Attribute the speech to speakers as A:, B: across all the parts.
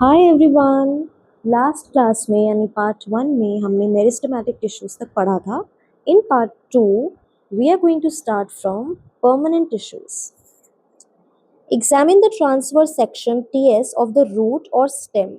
A: Hi everyone. Last class में यानी part one में हमने मेरिस्टेमेटिक टिश्यूज तक पढ़ा था। In part two we are going to start from permanent tissues. Examine the transverse section TS of the root or stem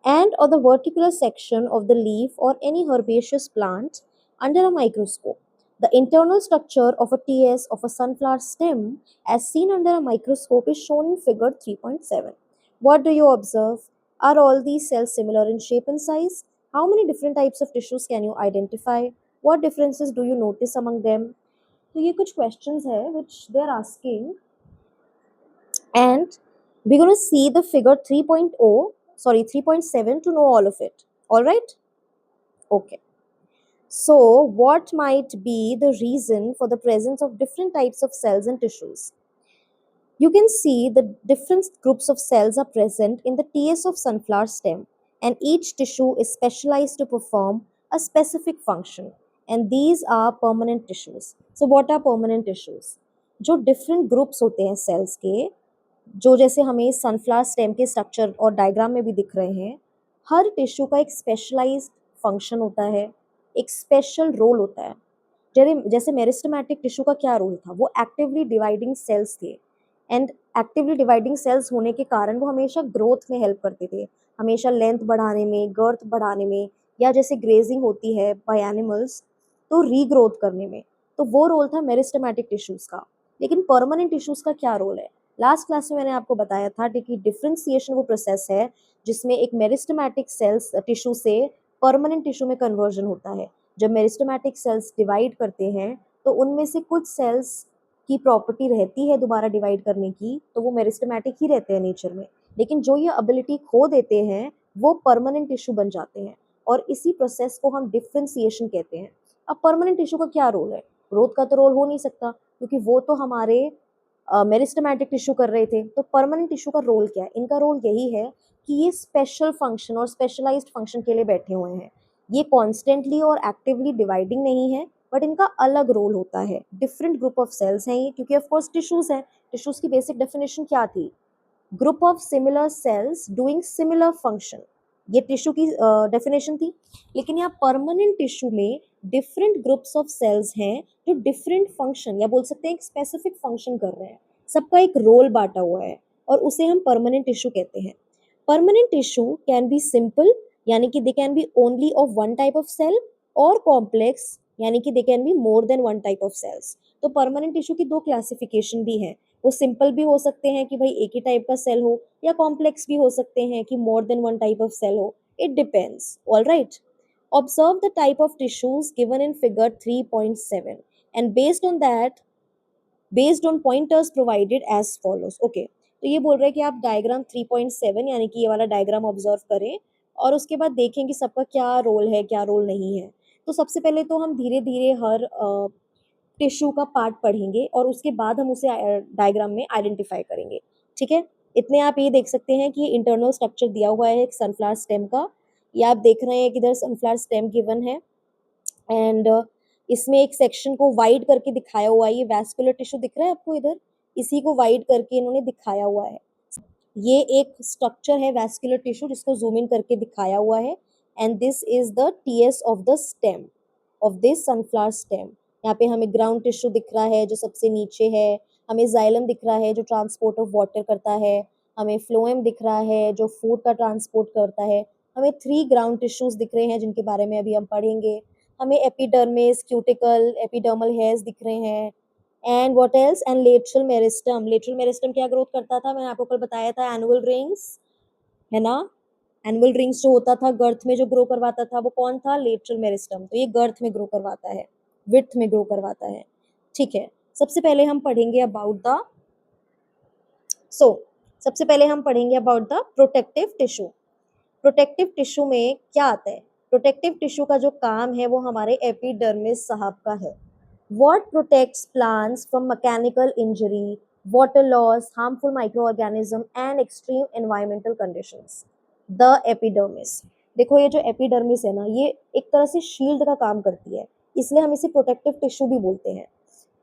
A: and or the vertical section of the leaf or any herbaceous plant under a microscope. The internal structure of a TS of a sunflower stem as seen under a microscope is shown in figure 3.7. What do you observe? Are all these cells similar in shape and size? How many different types of tissues can you identify? What differences do you notice among them? तो ये कुछ questions है which they are asking, and we're going to see the figure 3.7 to know all of it. All right? Okay. So, what might be the reason for the presence of different types of cells and tissues? You can see the different groups of cells are present in the TS of sunflower stem, and each tissue is specialized to perform a specific function, and these are permanent tissues. So, what are permanent tissues? जो different groups होते हैं cells के, जो जैसे हमें sunflower stem के structure और diagram में भी दिख रहे हैं, हर टिश्यू का एक स्पेशलाइज्ड फंक्शन होता है, एक स्पेशल रोल होता है। जैसे मेरिस्टेमेटिक टिश्यू का क्या रोल था, वो एक्टिवली डिवाइडिंग सेल्स थे, एंड एक्टिवली डिवाइडिंग सेल्स होने के कारण वो हमेशा ग्रोथ में हेल्प करते थे, हमेशा लेंथ बढ़ाने में, गर्थ बढ़ाने में, या जैसे ग्रेजिंग होती है बाय एनिमल्स तो रीग्रोथ करने में। तो वो रोल था मेरिस्टेमेटिक टिश्यूज का। लेकिन परमानेंट टिश्यूज का क्या रोल है? लास्ट क्लास में मैंने आपको बताया था कि डिफरेंशिएशन वो प्रोसेस है जिसमें एक मेरिस्टेमेटिक सेल्स टिश्यू से परमानेंट टिश्यू में कन्वर्जन होता है। जब मेरिस्टेमेटिक सेल्स डिवाइड करते हैं तो उनमें से कुछ सेल्स की प्रॉपर्टी रहती है दोबारा डिवाइड करने की, तो वो मेरिस्टेमेटिक ही रहते हैं नेचर में, लेकिन जो ये एबिलिटी खो देते हैं वो परमानेंट टिश्यू बन जाते हैं, और इसी प्रोसेस को हम डिफरेंशिएशन कहते हैं। अब परमानेंट टिश्यू का क्या रोल है? ग्रोथ का तो रोल हो नहीं सकता, क्योंकि वो तो हमारे मेरिस्टेमेटिक टिश्यू कर रहे थे। तो परमानेंट टिश्यू का रोल क्या है? इनका रोल यही है कि ये स्पेशल फंक्शन और स्पेशलाइज्ड फंक्शन के लिए बैठे हुए हैं। ये कॉन्स्टेंटली और एक्टिवली डिवाइडिंग नहीं है, बट इनका अलग रोल होता है। डिफरेंट ग्रुप ऑफ सेल्स हैं ये, क्योंकि ऑफ कोर्स टिश्यूज हैं। टिश्यूज की बेसिक डेफिनेशन क्या थी? Group of similar sales doing similar function, ये टिश्यू की डेफिनेशन थी। लेकिन यहाँ परमानेंट टिश्यू में डिफरेंट ग्रुप्स ऑफ सेल्स हैं जो डिफरेंट फंक्शन, या बोल सकते हैं एक स्पेसिफिक फंक्शन कर रहे हैं, सबका एक रोल बांटा हुआ है, और उसे हम परमानेंट टिश्यू कहते हैं। Permanent tissue can be simple, यानी कि they can be only of one type of cell, और कॉम्प्लेक्स, यानी कि they can be more than one type of cells. तो परमानेंट टिश्यू की दो क्लासिफिकेशन भी हैं। वो सिंपल भी हो सकते हैं कि भाई एक ही टाइप का सेल हो, या कॉम्प्लेक्स भी हो सकते हैं कि more than one type of cell हो। It depends. All right, observe the type of tissues given in figure 3.7 and based on pointers provided as follows. Okay, तो ये बोल रहे हैं कि आप डायग्राम 3.7 यानी कि ये वाला डायग्राम ऑब्जर्व करें, और उसके बाद देखें कि सबका क्या रोल है, क्या रोल नहीं है। तो सबसे पहले तो हम धीरे धीरे हर टिश्यू का पार्ट पढ़ेंगे, और उसके बाद हम उसे डायग्राम में आइडेंटिफाई करेंगे। ठीक है, इतने आप ये देख सकते हैं कि ये इंटरनल स्ट्रक्चर दिया हुआ है एक सनफ्लावर स्टेम का। ये आप देख रहे हैं कि इधर सनफ्लावर स्टेम गिवन है, एंड इसमें एक सेक्शन को वाइड करके दिखाया हुआ है। ये वैस्कुलर टिश्यू दिख रहा है आपको इधर, इसी को वाइड करके इन्होंने दिखाया हुआ है। ये एक स्ट्रक्चर है वैस्कुलर टिश्यू जिसको जूम इन करके दिखाया हुआ है, and this is the TS of the stem of this sunflower stem. यहाँ पे हमें ग्राउंड टिश्यू दिख रहा है जो सबसे नीचे है, हमें जाइलम दिख रहा है जो ट्रांसपोर्ट ऑफ वाटर करता है, हमें फ्लोएम दिख रहा है जो फूड का ट्रांसपोर्ट करता है, हमें 3 ग्राउंड टिश्यूज दिख रहे हैं जिनके बारे में अभी हम पढ़ेंगे, हमें एपिडर्मिस, क्यूटिकल, एपिडर्मल हेयर्स दिख रहे हैं, and what else, and lateral meristem. Lateral meristem क्या ग्रोथ करता था? मैंने आपको कल बताया था, एनुअल रिंग्स, है ना। एनुअल रिंग्स जो होता था गर्थ में जो ग्रो करवाता था, वो कौन था? Lateral meristem. तो ये गर्थ में ग्रो करवाता है, विड्थ में ग्रो करवाता है। ठीक है, सबसे पहले हम पढ़ेंगे अबाउट द सबसे पहले हम पढ़ेंगे about the protective tissue. Protective tissue में क्या आता है? प्रोटेक्टिव टिश्यू का जो काम है वो हमारे एपिडर्मिस साहब का है। What protects plants from mechanical injury, water loss, harmful microorganism and extreme environmental conditions? The epidermis. देखो ये जो एपिडर्मिस है ना, ये एक तरह से शील्ड का काम करती है, इसलिए हम इसे प्रोटेक्टिव टिश्यू भी बोलते हैं।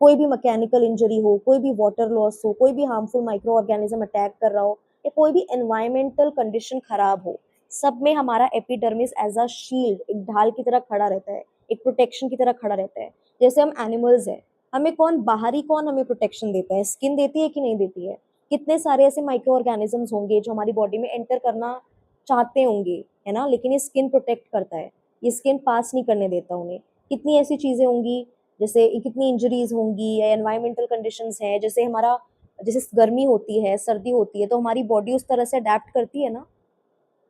A: कोई भी मैकेनिकल इंजरी हो, कोई भी वाटर लॉस हो, कोई भी हार्मफुल माइक्रो ऑर्गेनिज्म अटैक कर रहा हो, या कोई भी एनवायरमेंटल कंडीशन खराब हो, सब में हमारा एपिडर्मिस एज अ शील्ड, एक ढाल की तरह खड़ा रहता है, एक प्रोटेक्शन की तरह खड़ा रहता है। जैसे हम एनिमल्स हैं, हमें कौन हमें प्रोटेक्शन देता है, स्किन देती है कि नहीं देती है। कितने सारे ऐसे माइक्रो ऑर्गेनिजम्स होंगे जो हमारी बॉडी में एंटर करना चाहते होंगे, है ना, लेकिन ये स्किन प्रोटेक्ट करता है, ये स्किन पास नहीं करने देता उन्हें। कितनी ऐसी चीजें होंगी, जैसे कितनी इंजरीज होंगी, या एनवायरमेंटल कंडीशंस है, जैसे हमारा, जैसे गर्मी होती है, सर्दी होती है, तो हमारी बॉडी उस तरह से अडेप्ट करती है ना,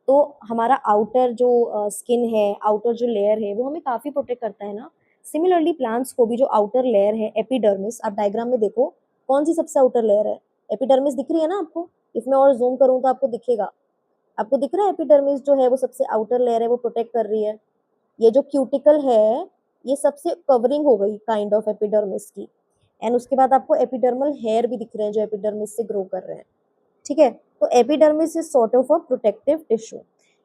A: तो हमारा आउटर जो स्किन है, आउटर जो लेयर है, वो हमें काफी प्रोटेक्ट करता है ना। सिमिलरली प्लांट्स को भी जो आउटर लेयर है एपिडर्मिस, आप डायग्राम में देखो कौन सी सबसे आउटर लेयर है, एपिडर्मिस दिख रही है ना आपको। इफ मैं और जूम करूँ तो आपको दिखेगा, आपको दिख रहा है एपिडर्मिस जो है वो सबसे आउटर लेयर है, वो प्रोटेक्ट कर रही है। ये जो क्यूटिकल है, ये सबसे कवरिंग हो गई काइंड ऑफ एपिडर्मिस की। एंड उसके बाद आपको एपिडर्मल हेयर भी दिख रहे हैं जो एपिडर्मिस से ग्रो कर रहे हैं, ठीक है। तो epidermis is sort of a protective tissue.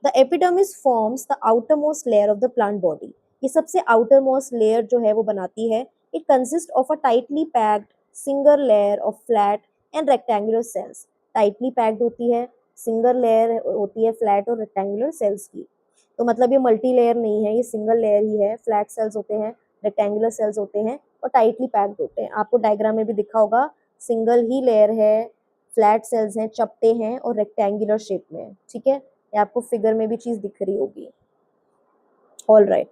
A: The epidermis forms the outer most layer of the plant body. ये सबसे आउटर मोस्ट लेयर जो है वो बनाती है। It consist of a tightly packed single layer of flat and rectangular cells. Tightly packed होती है, single layer होती है फ्लैट और रेक्टेंगुलर सेल्स की। तो मतलब ये मल्टी लेयर नहीं है, ये सिंगल लेयर ही है। फ्लैट सेल्स होते हैं, रेक्टेंगुलर सेल्स होते हैं और टाइटली पैक्ड होते हैं। आपको डायग्राम में भी दिखा होगा, सिंगल ही लेयर है, फ्लैट सेल्स हैं, चपटे हैं और रेक्टेंगुलर शेप में है, ठीक है। ये आपको फिगर में भी चीज दिख रही होगी। All right,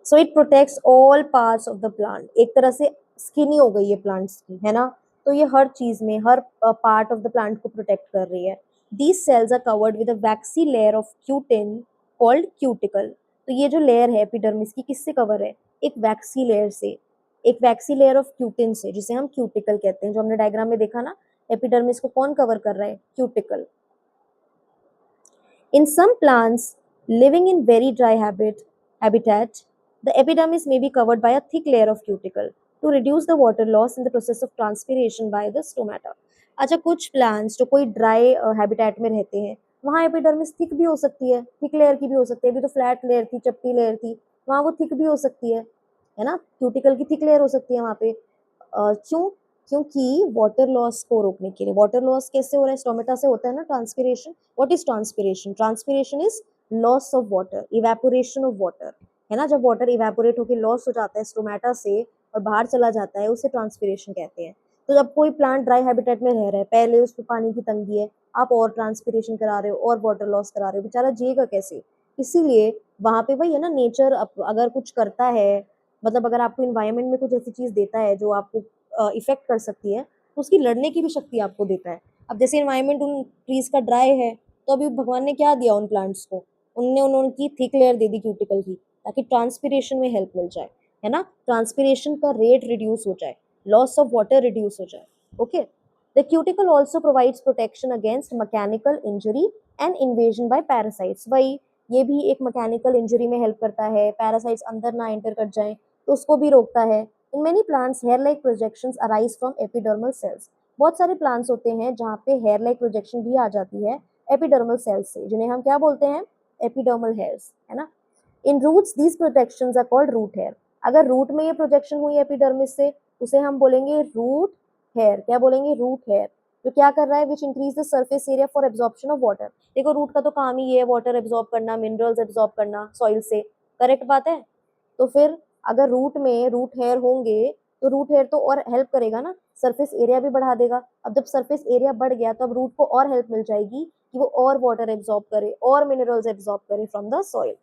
A: so it protects all parts of the plant. एक तरह से स्किन ही हो गई है प्लांट्स की, है ना। तो ये हर चीज में, हर पार्ट ऑफ द प्लांट को प्रोटेक्ट कर रही है। These cells are covered with a waxy layer of cutin called cuticle. तो ये जो लेयर है एपिडर्मिस की, किससे कवर है, एक वैक्सी लेयर से, एक वैक्सी लेयर ऑफ क्यूटिन से, जिसे हम क्यूटिकल कहते हैं। जो हमने डायग्राम में देखा ना, एपिडर्मिस को कौन कवर कर रहा है, cuticle. In some plants living in very dry habitat, the epidermis may be covered by a thick layer of cuticle to reduce the water loss in the process of transpiration by the stomata. अच्छा, कुछ plants जो कोई dry habitat में रहते हैं, वहाँ epidermis thick भी हो सकती है, थिक लेयर की भी हो सकती है। अभी तो फ्लैट लेयर थी, चपटी लेयर थी, वहाँ वो थिक भी हो सकती है ना। क्यूटिकल की थिक लेयर हो सकती है वहाँ पे। क्यों, क्योंकि वाटर लॉस को रोकने के लिए। वाटर लॉस कैसे हो रहा है, स्टोमेटा से होता है ना transpiration. What is transpiration, transpiration is loss of water, evaporation of water, है ना। जब वाटर इवेपोरेट होकर लॉस हो जाता है स्टोमेटा से और बाहर चला जाता है, उसे ट्रांसपिरेशन कहते हैं। तो जब कोई प्लांट ड्राई हैबिटेट में रह रहा है, पहले उस पर पानी की तंगी है, आप और ट्रांसपिरेशन करा रहे हो और वाटर लॉस करा रहे हो, बेचारा जिएगा कैसे। इसीलिए वहां पे वही है ना, नेचर अगर कुछ करता है, मतलब अगर आपको इन्वायरमेंट में कुछ ऐसी चीज देता है जो आपको इफेक्ट कर सकती है, तो उसकी लड़ने की भी शक्ति आपको देता है। अब जैसे इन्वायरमेंट उन ट्रीज का ड्राई है, तो अभी भगवान ने क्या दिया उन प्लांट्स को, उन्होंने थिक लेयर दे दी क्यूटिकल की, ताकि ट्रांसपिरेशन में हेल्प मिल जाए, है ना। ट्रांसपिरेशन का रेट रिड्यूस हो जाए, लॉस ऑफ वाटर रिड्यूस हो जाए। Okay, the cuticle also provides protection against mechanical injury and invasion by parasites. वही, ये भी एक मैकेनिकल इंजरी में हेल्प करता है, पैरासाइट्स अंदर ना एंटर कर जाए तो उसको भी रोकता है। In many plants hair like projections arise from epidermal cells. बहुत सारे प्लांट्स होते हैं जहाँ पे हेयर लाइक प्रोजेक्शन भी आ जाती है एपिडर्मल सेल्स से, जिन्हें हम क्या बोलते हैं, एपिडर्मल हेयर्स, है ना। In roots these projections are called root hair. अगर रूट में ये प्रोजेक्शन हुई एपिडर्मिस से, उसे हम बोलेंगे रूट हेयर। क्या बोलेंगे, रूट हेयर। जो क्या कर रहा है, which increase the surface area for absorption of water. देखो रूट का तो काम ही है वाटर एब्जॉर्ब करना, मिनरल्स एब्जॉर्ब करना सॉइल से, करेक्ट बात है। तो फिर अगर रूट में रूट हेयर होंगे, तो रूट हेयर तो और हेल्प करेगा ना, सरफेस एरिया भी बढ़ा देगा। अब जब सरफेस एरिया बढ़ गया तो अब रूट को और हेल्प मिल जाएगी कि वो और वाटर एब्जॉर्ब करे और मिनरल्स एब्जॉर्ब करे फ्रॉम द सॉइल।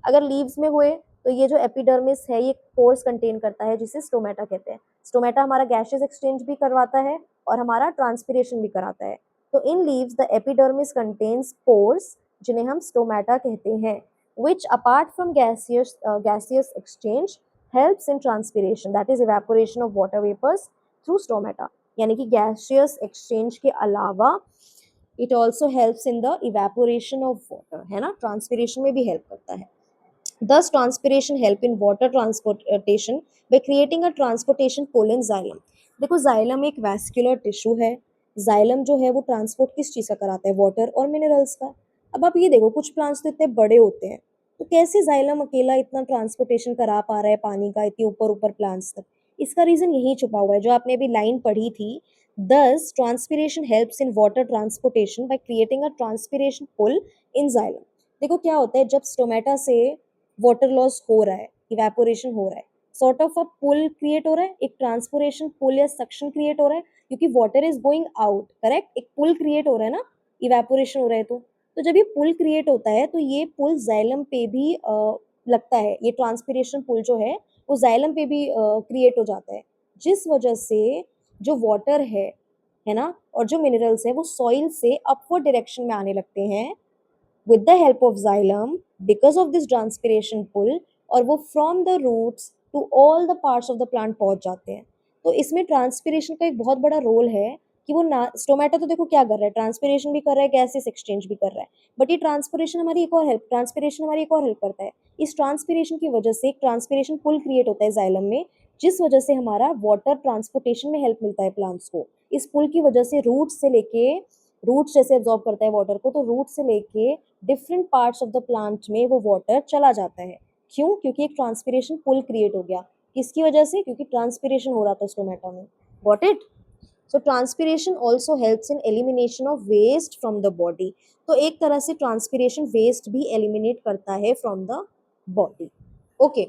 A: अगर लीव्स में हुए, तो ये जो एपिडर्मिस है ये पोर्स कंटेन करता है, जिसे स्टोमेटा कहते हैं। स्टोमेटा हमारा गैसेस एक्सचेंज भी करवाता है और हमारा ट्रांसपिरेशन भी कराता है। तो in leaves the epidermis contains pores, जिन्हें हम स्टोमेटा कहते हैं, which apart from gaseous exchange helps in transpiration, that is evaporation of water vapors through stomata। यानी कि gaseous exchange के अलावा it also helps in the evaporation of water, है ना, transpiration में भी help करता है। Thus transpiration help in water transportation by creating a transportation pole in xylem। देखो जाइलम एक वैस्कुलर टिश्यू है। जाइलम जो है वो ट्रांसपोर्ट किस चीज का कराता है, वाटर और मिनरल्स का। अब आप ये देखो, कुछ प्लांट्स तो इतने बड़े होते हैं, तो कैसे जाइलम अकेला इतना ट्रांसपोर्टेशन करा पा रहा है पानी का इतने ऊपर ऊपर प्लांट्स तक। इसका रीजन यही छुपा हुआ है, जो आपने अभी लाइन पढ़ी थी, Thus, transpiration helps in water transportation by creating a transpiration pull in xylem. देखो क्या होता है जब स्टोमेटा से वाटर लॉस हो रहा है, इवेपोरेशन हो रहा है, sort of a pull create हो रहा है, एक ट्रांसपोरेशन पुल या सक्शन क्रिएट हो रहा है क्योंकि water is going out, correct, एक पुल क्रिएट हो रहा है ना, इवेपोरेशन हो रहा है तो जब ये पुल क्रिएट होता है तो ये पुल जाइलम पे भी लगता है, ये ट्रांसपिरेशन पुल जो है वो जाइलम पे भी क्रिएट हो जाता है, जिस वजह से जो वाटर है ना, और जो मिनरल्स है वो सॉइल से अपवर्ड डायरेक्शन में आने लगते हैं with the help of xylem because of this transpiration pull, और वो from the roots to all the parts of the plant पहुंच जाते हैं। तो इसमें ट्रांसपिरेशन का एक बहुत बड़ा रोल है कि वो ना, स्टोमेटा तो देखो क्या कर रहा है, ट्रांसपिरेशन भी कर रहा है, गैसेस एक्सचेंज भी कर रहा है, बट ये ट्रांसपिरेशन हमारी एक और हेल्प, ट्रांसपिरेशन हमारी एक और हेल्प करता है। इस ट्रांसपिरेशन की वजह से एक ट्रांसपिरेशन पुल क्रिएट होता है जाइलम में, जिस वजह से हमारा वाटर ट्रांसपोर्टेशन में हेल्प मिलता है प्लांट्स को। इस पुल की वजह से रूट्स से लेके, रूट्स जैसे एब्जॉर्ब करता है वाटर को, तो रूट से लेके different parts of the plant में वो वाटर चला जाता है। क्यों? क्योंकि एक ट्रांसपिरेशन पुल क्रिएट हो गया। किसकी वजह से? क्योंकि ट्रांसपिरेशन हो रहा था स्टोमेटा में। Got it? So transpiration also helps in elimination of waste from the body. तो एक तरह से ट्रांसपिरेशन वेस्ट भी एलिमिनेट करता है from the body. Okay,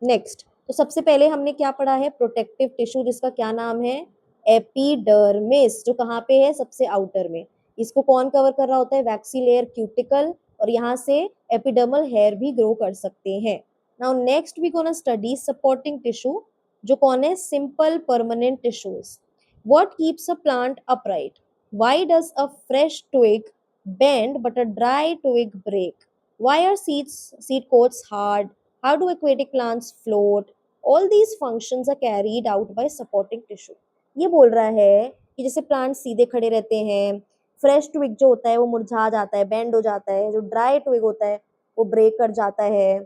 A: next, तो सबसे पहले हमने क्या पढ़ा है, प्रोटेक्टिव टिश्यू, जिसका क्या नाम है, एपिडर्मिस, जो कहाँ पे है, सबसे आउटर में। इसको कौन कवर कर रहा होता है, वैक्सी लेयर, क्यूटिकल, और यहाँ से एपिडर्मल हेयर भी ग्रो कर सकते हैं। Now next we gonna study supporting tissue, जो कौन है, simple permanent tissues. What keeps a plant upright? Why does a fresh twig bend but a dry twig break? Why are seed coats hard? How do aquatic plants float? All these functions are carried out by supporting tissue. ये बोल रहा है कि जैसे plant सीधे खड़े रहते हैं, फ्रेश ट्विग जो होता है वो मुरझा जाता है, बेंड हो जाता है, जो ड्राई ट्विग होता है वो ब्रेक कर जाता है,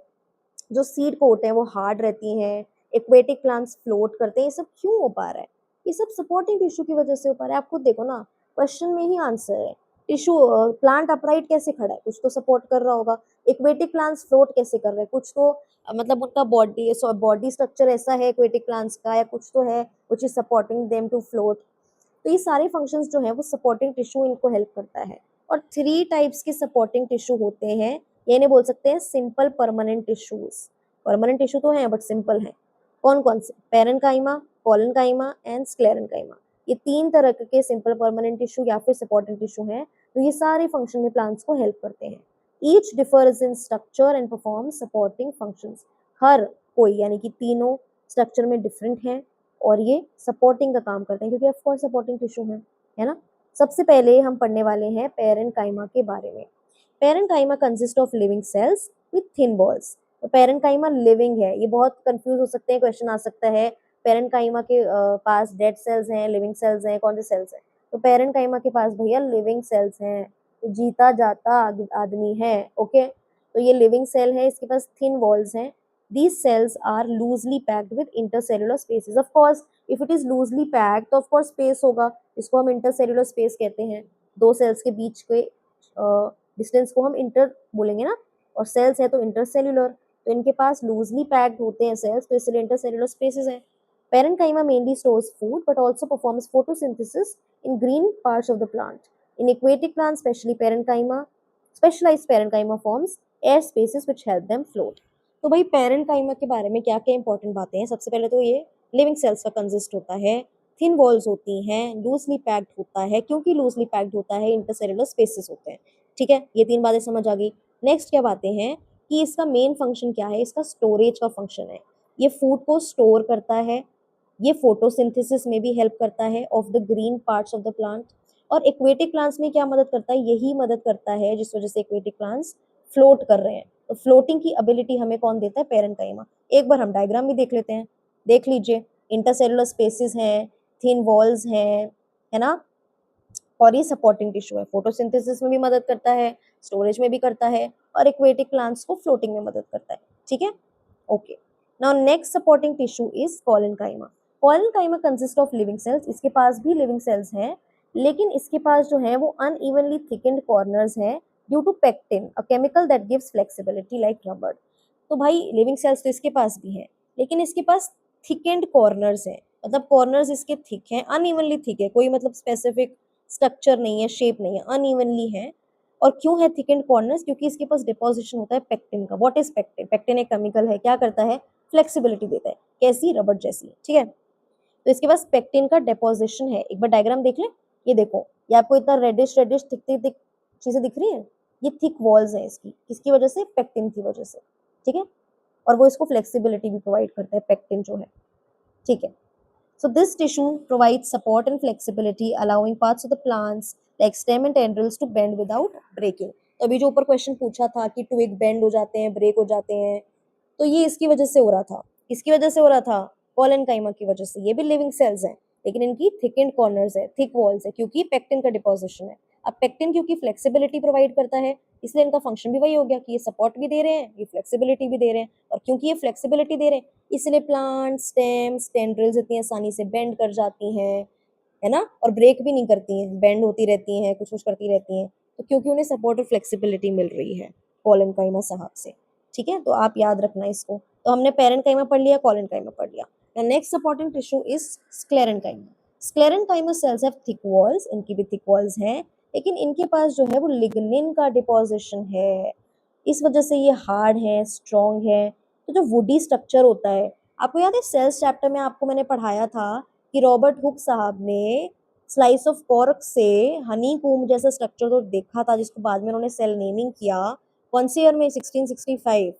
A: जो सीड कोट है वो हार्ड रहती हैं, एक्वेटिक प्लांट्स फ्लोट करते हैं। ये सब क्यों हो पा रहा है? ये सब सपोर्टिंग टिश्यू की वजह से हो पा रहा है। आप खुद देखो ना, क्वेश्चन में ही आंसर है। टिश्यू, प्लांट अपराइट कैसे खड़ा है, कुछ तो सपोर्ट कर रहा होगा। एक्वेटिक प्लांट्स फ्लोट कैसे कर रहे हैं, कुछ तो मतलब उनका बॉडी स्ट्रक्चर ऐसा है एक्वेटिक प्लांट्स का, या कुछ तो है which is supporting them to float. तो ये सारे फंक्शंस जो है वो सपोर्टिंग टिश्यू इनको हेल्प करता है। और 3 टाइप्स के सपोर्टिंग टिश्यू होते हैं, ये इन्हें बोल सकते हैं simple permanent tissues. Permanent tissue तो है बट सिंपल है। कौन कौन से? Parenchyma, collenchyma and sclerenchyma. ये 3 तरह के सिंपल परमानेंट टिश्यू या फिर सपोर्टिंग टिश्यू हैं, तो ये सारे फंक्शन में प्लांट्स को हेल्प करते हैं। Each differs in structure and perform supporting functions. हर कोई यानी कि तीनों स्ट्रक्चर में डिफरेंट है और ये सपोर्टिंग का काम करते हैं, क्योंकि ऑफ कोर्स सपोर्टिंग टिश्यू है ना। सबसे पहले हम पढ़ने वाले हैं पेरेन्काइमा के बारे में। Parenchyma consist of living cells with thin walls. तो पेरेन्काइमा लिविंग है, ये बहुत कंफ्यूज हो सकते हैं, क्वेश्चन आ सकता है पेरेन्काइमा के पास डेड सेल्स हैं, लिविंग सेल्स हैं, कौन से सेल्स हैं? तो पेरेन्काइमा के पास भैया लिविंग सेल्स हैं, तो जीता जाता आदमी है। ओके, तो ये लिविंग सेल है, इसके पास थिन वॉल्स हैं। These cells are loosely packed with intercellular spaces. Of course, if it is loosely packed, तो of course space होगा, इसको हम intercellular space कहते हैं। दो सेल्स के बीच के डिस्टेंस को हम इंटर बोलेंगे ना, और सेल्स है तो इंटरसेल्युलर, तो इनके पास लूजली पैक्ड होते हैं सेल्स, तो इसलिए इंटरसेल्युलर स्पेसेस हैं। Parenchyma mainly stores food but also performs photosynthesis in green parts of the plant. In aquatic plants, especially parenchyma, specialized parenchyma forms air spaces which help them float. तो भाई parenchyma के बारे में क्या क्या important बातें हैं? सबसे पहले तो ये लिविंग सेल्स का कंसिस्ट होता है, थिन वॉल्स होती हैं, लूजली पैक्ड होता है, क्योंकि लूजली पैक्ड होता है इंटरसेल्युलर स्पेसेस होते हैं। ठीक है, ये 3 बातें समझ आ गई। नेक्स्ट क्या बातें हैं कि इसका मेन फंक्शन क्या है, इसका स्टोरेज का फंक्शन है। ये फूड को स्टोर करता है, ये फोटोसिंथेसिस में भी हेल्प करता है of the green parts of the plant. और एक्वेटिक प्लांट्स में क्या मदद करता है? यही मदद करता है जिस वजह से एक्वेटिक प्लांट्स फ्लोट कर रहे हैं। तो फ्लोटिंग की एबिलिटी हमें कौन देता है? पेरेन्काइमा। एक बार हम डायग्राम भी देख लेते हैं, देख लीजिए। इंटरसेलुलर स्पेसेस हैं, थिन वॉल्स हैं, है ना, और ये सपोर्टिंग टिश्यू है। फोटोसिंथेसिस में भी मदद करता है, स्टोरेज में भी करता है, और एक्वेटिक प्लांट्स को फ्लोटिंग में मदद करता है। ठीक है, okay. Now next supporting tissue is collenchyma. Collenchyma consist of living cells. इसके पास भी लिविंग सेल्स हैं, लेकिन इसके पास जो है वो अनइवनली थिकन्ड कॉर्नर्स हैं due to pectin, a chemical that gives flexibility like rubber. तो भाई लिविंग सेल्स तो इसके पास भी हैं, लेकिन इसके पास थिकन्ड कॉर्नर्स हैं। मतलब कॉर्नर्स इसके थिक हैं, अनइवनली थिक है, कोई मतलब स्पेसिफिक स्ट्रक्चर नहीं है, शेप नहीं है, अनइवनली है। और क्यों है थिक एंड कॉर्नर्स? क्योंकि इसके पास डिपोजिशन होता है पेक्टिन का। What is pectin? पेक्टिन एक केमिकल है, क्या करता है? फ्लेक्सिबिलिटी देता है। कैसी? रबड़ जैसी, ठीक है। तो इसके पास पेक्टिन का डिपोजिशन है। एक बार डायग्राम देख ले, ये देखो, ये आपको इतना reddish reddish thick thick thick चीजें दिख रही है, ये थिक वॉल्स है इसकी, किसकी वजह से? पेक्टिन की वजह से, ठीक है। और वो इसको फ्लेक्सिबिलिटी भी प्रोवाइड करता है, पेक्टिन जो है, ठीक है। So this tissue provides support and flexibility, allowing parts of the plants like stem and tendrils to bend without breaking. तो अभी जो ऊपर क्वेश्चन पूछा था कि ट्विग बेंड हो जाते हैं, ब्रेक हो जाते हैं, तो ये इसकी वजह से हो रहा था। किसकी वजह से हो रहा था? कॉलेनकाइमा की वजह से। ये भी लिविंग सेल्स हैं, लेकिन इनकी थिकेंड कॉर्नर्स है, थिक वॉल्स है, क्योंकि पेक्टिन का डिपोजिशन है। अब पेक्टिन क्योंकि फ्लेक्सिबिलिटी प्रोवाइड करता है, इसलिए इनका फंक्शन भी वही हो गया कि ये सपोर्ट भी दे रहे हैं, ये फ्लेक्सिबिलिटी भी दे रहे हैं। और क्योंकि ये फ्लेक्सिबिलिटी दे रहे हैं, इसलिए प्लांट स्टेम्स टेंड्रिल्स इतनी आसानी से बेंड कर जाती हैं, है ना, और ब्रेक भी नहीं करती हैं, बेंड होती रहती हैं, कुछ कुछ करती रहती हैं। तो क्योंकि उन्हें सपोर्ट और फ्लेक्सिबिलिटी मिल रही है कॉलेनकाइमा साहब से, ठीक है। तो आप याद रखना इसको। तो हमने पेरेंकाइमा पढ़ लिया, कॉलेनकाइमा पढ़ लिया। The next supporting tissue is sclerenchyma. Sclerenchyma cells have thick walls, इनकी भी थिक वॉल्स हैं, लेकिन इनके पास जो है वो लिग्निन का डिपोजिशन है, इस वजह से ये हार्ड है, स्ट्रॉन्ग है। तो जो वुडी स्ट्रक्चर होता है, आपको याद है सेल्स चैप्टर में आपको मैंने पढ़ाया था कि रॉबर्ट हुक साहब ने स्लाइस ऑफ कॉर्क से हनी कूम जैसा स्ट्रक्चर तो देखा था, जिसको बाद में उन्होंने सेल नेमिंग किया। कौन से ईयर में? 1665।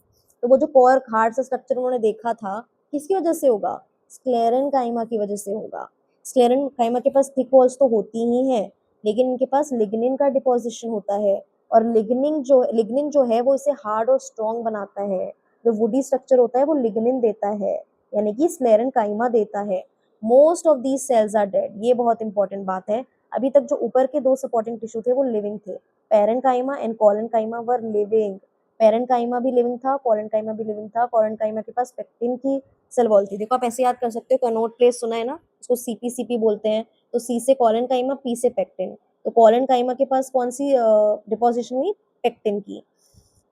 A: तो वो जो कॉर्क हार्ड सा स्ट्रक्चर उन्होंने देखा था, किसकी वजह से होगा? स्क्लेरेंकाइमा की वजह से होगा। स्क्लेरेंकाइमा के पास थिक वॉल्स तो होती ही हैं, लेकिन इनके पास लिग्निन का डिपोजिशन होता है। और लिग्निन जो है वो इसे हार्ड और स्ट्रॉन्ग बनाता है। जो वुडी स्ट्रक्चर होता है वो लिग्निन देता है, यानी कि स्क्लेरेंकाइमा देता है। Most of these cells are dead, ये बहुत इंपॉर्टेंट बात है। अभी तक जो ऊपर के दो सपोर्टिंग टिश्यू थे वो लिविंग थे, parenchyma and collenchyma were living. Parenchyma भी लिविंग था, कॉलेनकाइमा भी लिविंग था। कॉलेनकाइमा के पास पेक्टिन की सेल वॉल थी। देखो आप ऐसे याद कर सकते हो, कनोट प्लेस सुना है ना, उसको सीपी बोलते हैं। तो सी से कॉलेनकाइमा, पी से पेक्टिन। तो कॉलेनकाइमा के पास कौन सी डिपोजिशन हुई? पेक्टिन की।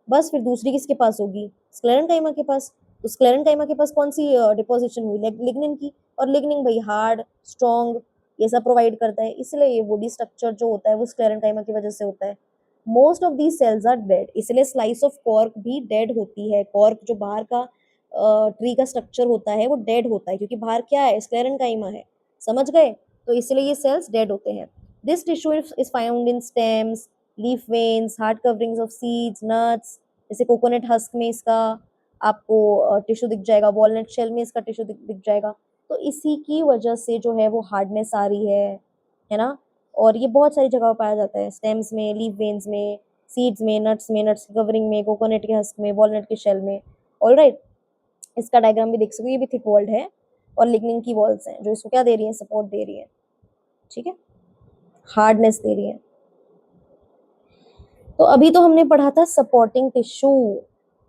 A: बस फिर दूसरी किसके पास होगी? स्क्लेरेंकाइमा के पास। तो स्क्लेरेंकाइमा के पास कौन सी डिपोजिशन हुई? लिग्निन की। और लिग्निन भाई हार्ड, स्ट्रॉन्ग, ये सब प्रोवाइड करता है, इसलिए ये बॉडी स्ट्रक्चर जो होता है वो स्क्लेरेंकाइमा की वजह से होता है। Most of these cells are dead, इसलिए स्लाइस ऑफ कॉर्क भी डेड होती है। कॉर्क जो बाहर का ट्री का स्ट्रक्चर होता है वो डेड होता है, क्योंकि बाहर क्या है? स्क्लेरेंकाइमा है, समझ गए? तो इसलिए ये सेल्स डेड होते हैं। This tissue is found in stems, leaf veins, hard coverings of seeds, nuts. जैसे कोकोनट हस्क में इसका आपको टिश्यू दिख जाएगा, वॉलनट शेल में इसका टिश्यू दिख जाएगा। तो इसी की वजह से जो है वो हार्डनेस आ रही है ना। और ये बहुत सारी जगह पाया जाता है, स्टेम्स में, लीफ वेन्स में, सीड्स में, नट्स की कवरिंग में, कोकोनट के हस्क में, वॉलनट के शेल में। ऑलराइट, इसका डायग्राम भी देख सकते हो, ये भी थिक वॉल्ड है और लिग्निन की वॉल्स हैं जो इसको क्या दे रही है? सपोर्ट दे रही है, ठीक है, हार्डनेस दे रही है। तो अभी तो हमने पढ़ा था सपोर्टिंग टिश्यू।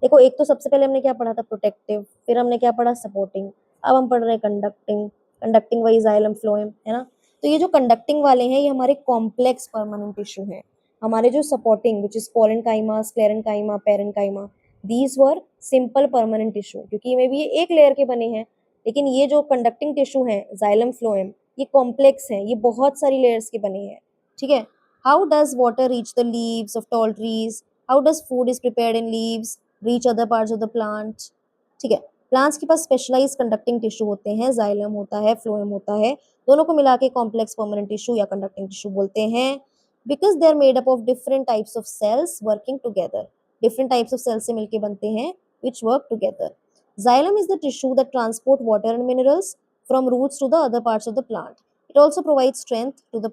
A: देखो, एक तो सबसे पहले हमने क्या पढ़ा था? प्रोटेक्टिव। फिर हमने क्या पढ़ा? सपोर्टिंग। अब हम पढ़ रहे हैं conducting. Conducting wise xylem phloem, है ना। तो ये जो कंडक्टिंग वाले हैं ये हमारे कॉम्प्लेक्स परमानेंट टिश्यू हैं। हमारे जो supporting which is collenchyma, sclerenchyma, parenchyma, these were simple permanent tissue, क्योंकि में भी ये एक लेयर के बने हैं। लेकिन ये जो कंडक्टिंग टिश्यू है जाइलम फ्लोएम, ये कॉम्प्लेक्स है, ये बहुत सारी लेयर्स के बने हैं, ठीक है। How does water reach the leaves of tall trees? How does food is prepared in leaves reach other parts of the plant? ठीक है, प्लांट्स के पास स्पेशलाइज कंडक्टिंग टिश्यू होते हैं, जाइलम होता है, फ्लोएम होता है, दोनों को मिला के कॉम्प्लेक्स परमानेंट टिश्यू या कंडक्टिंग टिश्यू बोलते हैं। Because they are made up of different types of cells working together, different types of cells से मिलके बनते हैं which work together. Xylem is the tissue that transport water and minerals from roots to the other parts of the plant. It also provides strength to the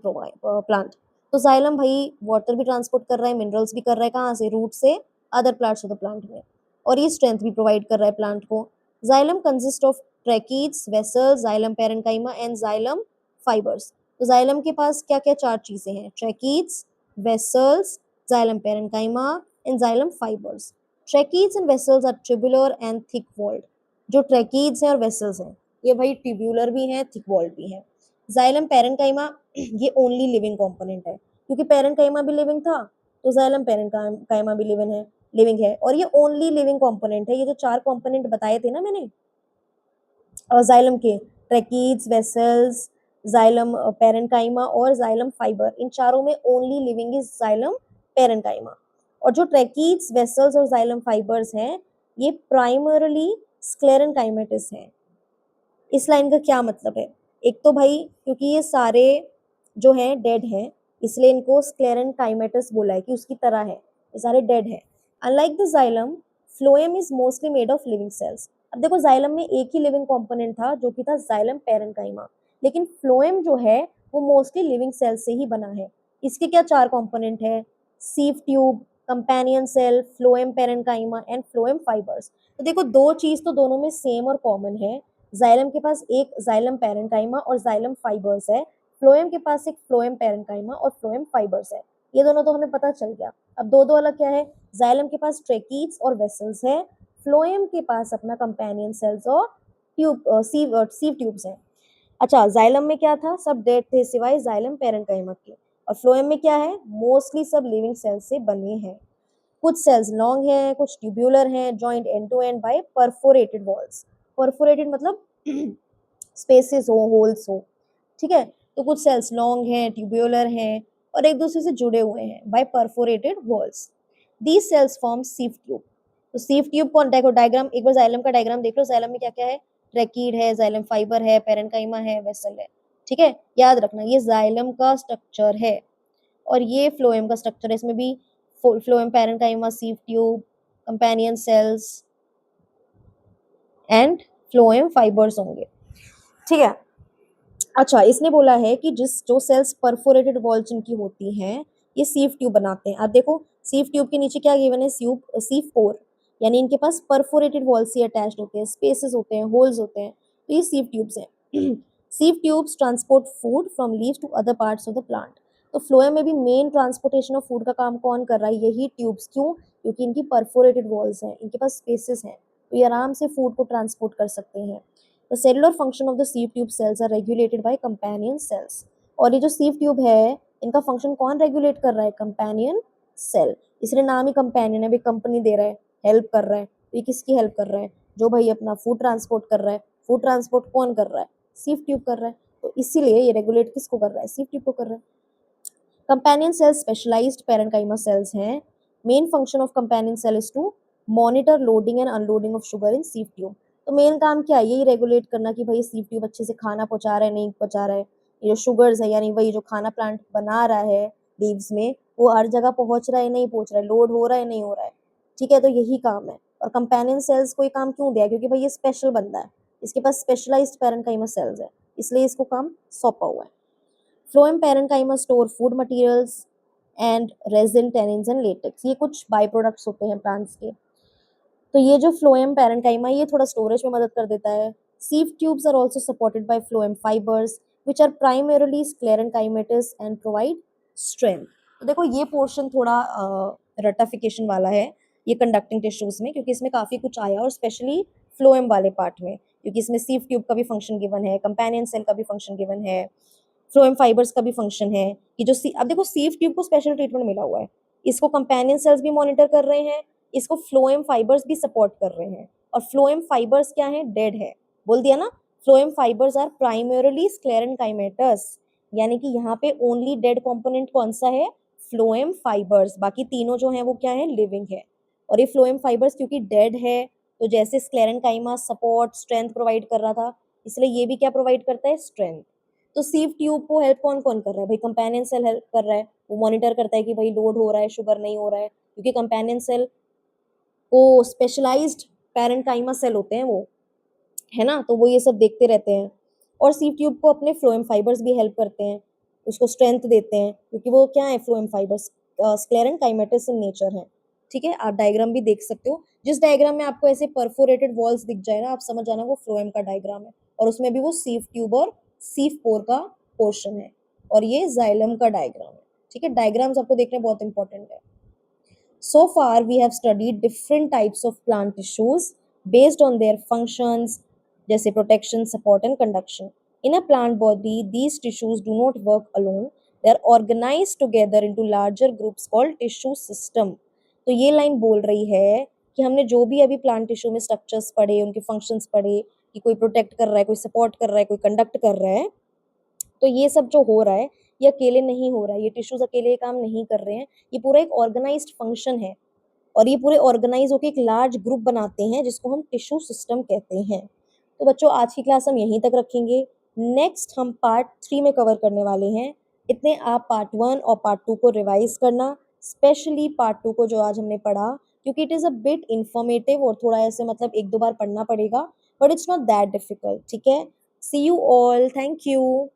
A: plant. तो xylem भाई water भी transport कर रहा है, minerals भी कर रहा है, कहाँ से? रूट से other parts of the plant में, और ये स्ट्रेंथ भी प्रोवाइड कर रहा है प्लांट को। Xylem consist of tracheids, vessels, xylem parenchyma and xylem fibres. तो जाइलम के पास क्या क्या चार चीजें हैं? Tracheids, vessels, xylem parenchyma and xylem fibres. Tracheids and vessels are tubular and thick walled. जो ट्रैकीड्स हैं और वेसल्स हैं ये भाई ट्यूब्यूलर भी हैं, थिक वॉल्ड भी हैं। जाइलम पेरेंकाइमा ये ओनली लिविंग कंपोनेंट है, क्योंकि पेरेंकाइमा भी लिविंग था तो जाइलम पेरेंकाइमा भी लिविंग है और ये ओनली लिविंग कंपोनेंट है। ये जो चार कंपोनेंट बताए थे ना मैंने जाइलम के, ट्रैकीड्स, वेसल्स, जाइलम पेरेन्काइमा और जाइलम फाइबर, इन चारों में only living is xylem parenchyma. और जो ट्रैकीड्स, वेसल्स और जाइलम फाइबर्स हैं ये प्राइमरली स्क्लेरेनकाइमेटिस हैं। इस लाइन का क्या मतलब है? एक तो भाई क्योंकि ये सारे जो हैं डेड हैं इसलिए इनको स्क्लेरेनकाइमेटिस बोला है कि उसकी तरह है, ये सारे डेड हैं। Unlike the xylem, phloem is mostly made of living cells. अब देखो जाइलम में एक ही लिविंग कंपोनेंट था जो कि था जाइलम पेरेन्काइमा, लेकिन फ्लोएम जो है वो मोस्टली लिविंग सेल से ही बना है। इसके क्या चार कंपोनेंट है? Sieve tube, companion cell, phloem parenchyma and phloem fibres. तो देखो दो चीज तो दोनों में सेम और कॉमन है, जाइलम के पास एक जाइलम पेरेन्काइमा और जाइलम फाइबर्स है, फ्लोएम के पास एक फ्लोएम पेरेन्काइमा और फ्लोएम फाइबर्स है। ये दोनों तो हमें पता चल गया। अब दो दो अलग क्या है? जाइलम के पास ट्रेकीड्स और वेसल्स है, फ्लोएम के पास अपना कंपेनियन सेल्स और सीव ट्यूब्स हैं। अच्छा, जाइलम में क्या था? सब डेड थे सिवाय जाइलम पेरेन्काइमा के। और फ्लोएम में क्या है? मोस्टली सब लिविंग सेल्स से बने हैं। कुछ सेल्स लॉन्ग हैं, कुछ ट्यूब्यूलर हैं, joint end to end by perforated walls. Perforated मतलब स्पेसेस हो, होल्स हो, ठीक है। तो कुछ सेल्स लॉन्ग हैं, ट्यूब्यूलर हैं और एक दूसरे से जुड़े हुए हैं by perforated walls. These cells form sieve tube. तो सीव ट्यूब कौन? देखो डायग्राम, एक बार जाइलम का डायग्राम देख लो। जाइलम में क्या क्या है? ट्रैकीड है, जाइलम फाइबर है, पेरेन्काइमा है, वेसल है, ठीक है। याद रखना ये जाइलम का स्ट्रक्चर है और ये फ्लोएम का स्ट्रक्चर है। इसमें भी phloem parenchyma, सीव tube, companion cells and phloem fibres होंगे, ठीक है। अच्छा, इसने बोला है कि जो सेल्स परफोरेटेड वॉल जिनकी होती हैं ये सीव ट्यूब बनाते हैं। अब देखो सीव ट्यूब के नीचे क्या गिवन है? सीव पोर, यानी इनके पास परफोरेटेड वॉल से अटैच्ड होते हैं, स्पेसेस होते हैं, होल्स होते हैं, तो ये सीव ट्यूब्स हैं। Sieve tubes transport food from leaves to other parts of the plant. तो फ्लोएम में भी मेन ट्रांसपोर्टेशन ऑफ फूड का काम कौन कर रहा है? यही ट्यूब्स। क्यों? क्योंकि इनकी परफोरेटेड वॉल्स हैं, इनके पास स्पेसेस हैं, तो ये आराम से फूड को ट्रांसपोर्ट कर सकते हैं। The cellular function of the sieve tube cells are regulated by companion cells। और ये जो sieve tube है इनका फंक्शन कौन रेगुलेट कर रहा है? Companion cell. इसलिए नाम ही कंपेनियन है, भी कंपनी दे रहा है, हेल्प कर रहा है। तो ये किसकी हेल्प कर रहा है? जो भाई अपना फूड ट्रांसपोर्ट कर रहा है। फूड ट्रांसपोर्ट कौन कर रहा है? sieve ट्यूब कर रहा है। तो इसीलिए ये रेगुलेट किसको कर रहा है? sieve ट्यूब को कर रहा है। Companion cells specialized parenchyma cells हैं। Main function of companion cell is to monitor loading and unloading of sugar in sieve tube. तो मेन काम क्या है? यही रेगुलेट करना कि भाई सीव ट्यूब अच्छे से खाना पहुंचा रहा है, नहीं पहुंचा रहा है। ये जो शुगर्स है यानी वही जो खाना प्लांट बना रहा है लीव्स में वो हर जगह पहुंच रहा है, नहीं पहुंच रहा है, लोड हो रहा है, नहीं हो रहा है, ठीक है। तो यही काम है। और कंपेनियन सेल्स को ये काम क्यों दिया? क्योंकि भाई ये स्पेशल बंदा है, इसके पास स्पेशलाइज्ड पेरेन्काइमा सेल्स है, इसलिए इसको काम सौंपा हुआ है। Phloem parenchyma store food materials and resin, tannins and latex. ये कुछ बाई प्रोडक्ट्स होते हैं प्लांट्स के। तो ये जो फ्लोएम पेरेन्काइमा ये थोड़ा स्टोरेज में मदद कर देता है। Sieve tubes are also supported by phloem fibres which are primarily sclerenchymatous and provide strength. तो देखो ये पोर्शन थोड़ा रटिफिकेशन वाला है ये कंडक्टिंग टिश्यूज में, क्योंकि इसमें काफी कुछ आया और स्पेशली फ्लोएम वाले पार्ट में, क्योंकि इसमें सीव ट्यूब का भी फंक्शन गिवन है, कंपेनियन सेल का भी फंक्शन गिवन है, फ्लोएम फाइबर्स का भी फंक्शन है कि जो अब देखो सीव ट्यूब को स्पेशल ट्रीटमेंट मिला हुआ है, इसको कंपेनियन सेल्स भी मॉनिटर कर रहे हैं, इसको फ्लोएम फाइबर्स भी सपोर्ट कर रहे हैं। और फ्लोएम फाइबर्स क्या है? डेड है, बोल दिया ना। फ्लोएम फाइबर्स आर प्राइमरीली स्क्लेरेनकाइमेटस, यानी कि यहाँ पे ओनली डेड कंपोनेंट कौन सा है? Phloem fibres. बाकी तीनों जो है वो क्या है? लिविंग है। और ये फ्लोएम फाइबर्स क्योंकि डेड है तो जैसे स्क्लेरेनकाइमा सपोर्ट स्ट्रेंथ प्रोवाइड कर रहा था, इसलिए ये भी क्या प्रोवाइड करता है? स्ट्रेंथ। तो सीव ट्यूब को हेल्प कौन कौन कर रहा है? भाई कंपेनियन सेल हेल्प कर रहा है, वो मॉनिटर करता है कि भाई लोड हो रहा है, शुगर नहीं हो रहा है, क्योंकि कंपेनियन सेल को स्पेशलाइज्ड पेरेन्काइमा सेल होते हैं वो, है ना, तो वो ये सब देखते रहते हैं। और सीव ट्यूब को अपने फ्लोएम फाइबर्स भी हेल्प करते हैं, उसको स्ट्रेंथ देते हैं, क्योंकि वो क्या है? फ्लोएम फाइबर्स स्क्लेरेनकाइमेटिस इन नेचर है, ठीक है। आप डायग्राम भी देख सकते हो, जिस डायग्राम में आपको ऐसे परफोरेटेड वॉल्स दिख जाए ना, आप समझ जाना वो फ्लोएम का डायग्राम है, और उसमें भी वो सीव ट्यूब और सीव पोर का पोर्शन है, और ये जाइलम का डायग्राम है, ठीक है। डायग्राम्स आपको देखने बहुत इंपॉर्टेंट है। So far, we have studied different types of plant tissues based on their functions, जैसे protection, support and conduction. In a plant body, these tissues do not work alone. They are organized together into larger groups called tissue system. तो ये line बोल रही है कि हमने जो भी अभी प्लांट टिश्यू में स्ट्रक्चर्स पढ़े, उनके फंक्शंस पढ़े, कि कोई प्रोटेक्ट कर रहा है, कोई सपोर्ट कर रहा है, कोई कंडक्ट कर रहा है। तो ये सब जो हो रहा है ये अकेले नहीं हो रहा है, ये टिश्यूज अकेले ये काम नहीं कर रहे हैं, ये पूरा एक ऑर्गेनाइज्ड फंक्शन है और ये पूरे ऑर्गेनाइज होकर एक लार्ज ग्रुप बनाते हैं जिसको हम टिश्यू सिस्टम कहते हैं। तो बच्चों आज की क्लास हम यहीं तक रखेंगे। नेक्स्ट हम पार्ट 3 में कवर करने वाले हैं। इतने आप पार्ट 1 और पार्ट 2 को रिवाइज करना, स्पेशली पार्ट 2 को जो आज हमने पढ़ा, क्योंकि it is a bit informative और थोड़ा ऐसे मतलब एक दो बार पढ़ना पड़ेगा, but it's not that difficult. ठीक है, सी यू ऑल, थैंक यू।